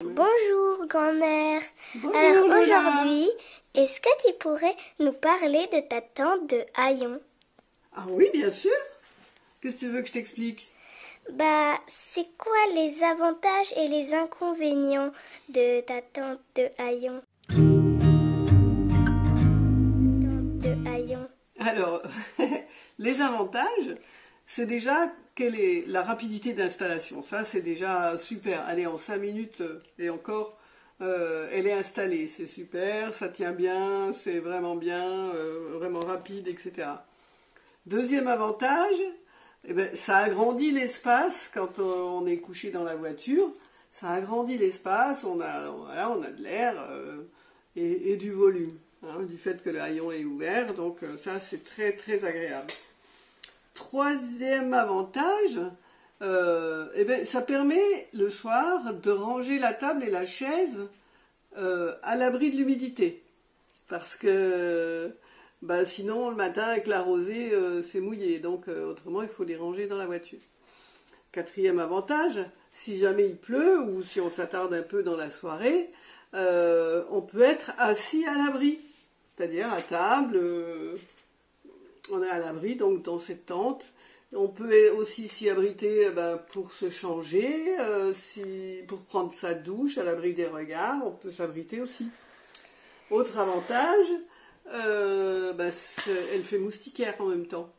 Bonjour grand-mère. Bonjour, Alors Lola. aujourd'hui, est-ce que tu pourrais nous parler de ta tante de Hayon? Ah oui, bien sûr. Qu'est-ce que tu veux que je t'explique? C'est quoi les avantages et les inconvénients de ta tante de Hayon? Alors, les avantages, c'est déjà quelle est la rapidité d'installation. Ça, c'est déjà super. Allez, en 5 minutes et encore, elle est installée. C'est super, ça tient bien, c'est vraiment bien, vraiment rapide, etc. Deuxième avantage, eh ben, ça agrandit l'espace quand on est couché dans la voiture. Ça agrandit l'espace, on a de l'air et du volume, hein, du fait que le haillon est ouvert. Donc ça, c'est très très agréable. Troisième avantage, eh ben, ça permet le soir de ranger la table et la chaise à l'abri de l'humidité. Parce que sinon, le matin, avec la rosée, c'est mouillé. Donc, autrement, il faut les ranger dans la voiture. Quatrième avantage, si jamais il pleut ou si on s'attarde un peu dans la soirée, on peut être assis à l'abri. C'est-à-dire à table, on est à l'abri, donc dans cette tente. On peut aussi s'y abriter pour se changer, pour prendre sa douche à l'abri des regards, on peut s'abriter aussi. Autre avantage, elle fait moustiquaire en même temps.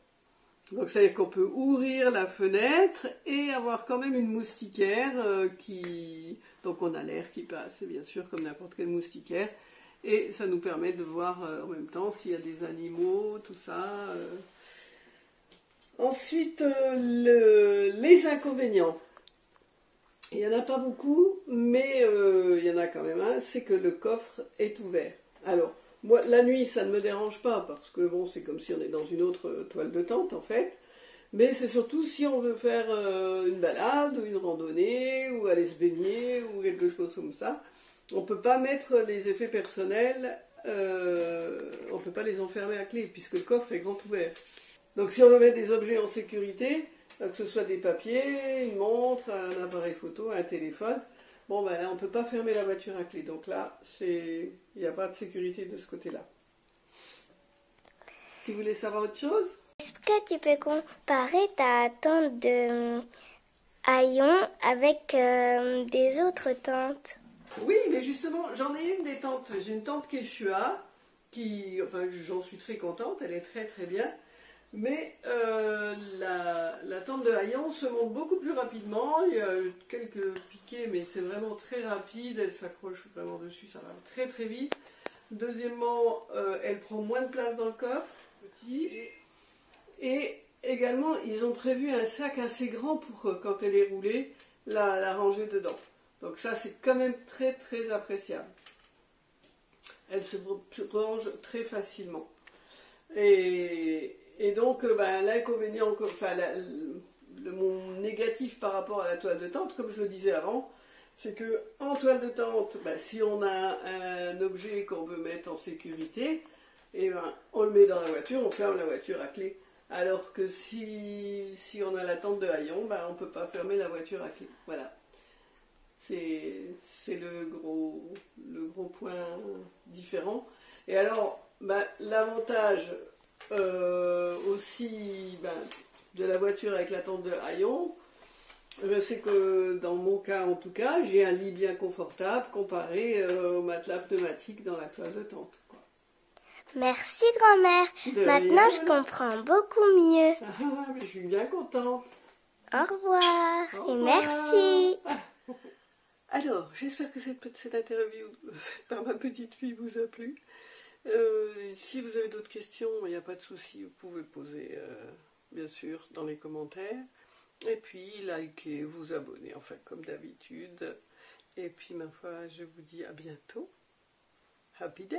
Donc ça veut dire qu'on peut ouvrir la fenêtre et avoir quand même une moustiquaire donc on a l'air qui passe, bien sûr, comme n'importe quelle moustiquaire. Et ça nous permet de voir en même temps s'il y a des animaux, tout ça. Ensuite, les inconvénients. Il n'y en a pas beaucoup, mais il y en a quand même un, c'est que le coffre est ouvert. Alors, moi, la nuit, ça ne me dérange pas, parce que bon, c'est comme si on est dans une autre toile de tente, en fait. Mais c'est surtout si on veut faire une balade, ou une randonnée, ou aller se baigner, ou quelque chose comme ça. On ne peut pas mettre les effets personnels, on ne peut pas les enfermer à clé, puisque le coffre est grand ouvert. Donc si on veut mettre des objets en sécurité, que ce soit des papiers, une montre, un appareil photo, un téléphone, on ne peut pas fermer la voiture à clé. Donc là, il n'y a pas de sécurité de ce côté-là. Tu voulais savoir autre chose? Est-ce que tu peux comparer ta tante de Hayon avec des autres tantes? Oui, mais justement, j'en ai une des tantes. J'ai une tante Quechua, j'en suis très contente, elle est très très bien. Mais la tente de Hayon se monte beaucoup plus rapidement. Il y a quelques piquets, mais c'est vraiment très rapide. Elle s'accroche vraiment dessus, ça va très très vite. Deuxièmement, elle prend moins de place dans le coffre, petit. Et également, ils ont prévu un sac assez grand pour, quand elle est roulée, la ranger dedans. Donc ça, c'est quand même très très appréciable. Elle se range très facilement. Et donc, l'inconvénient, mon négatif par rapport à la toile de tente, comme je le disais avant, c'est que en toile de tente, si on a un objet qu'on veut mettre en sécurité, on le met dans la voiture, on ferme la voiture à clé. Alors que si on a la tente de Hayon, on ne peut pas fermer la voiture à clé. Voilà. C'est le gros point différent. Et alors, l'avantage aussi de la voiture avec la tente de Hayon, c'est que dans mon cas en tout cas, j'ai un lit bien confortable comparé au matelas pneumatique dans la toile de tente. Merci grand-mère. Maintenant je comprends beaucoup mieux. Je suis bien contente. Au revoir, Au revoir. Et merci. Alors, j'espère que cette interview par ma petite fille vous a plu. Si vous avez d'autres questions, il n'y a pas de souci, vous pouvez poser, bien sûr, dans les commentaires. Et puis, likez, vous abonnez, enfin, comme d'habitude. Et puis, ma foi, je vous dis à bientôt. Happy day!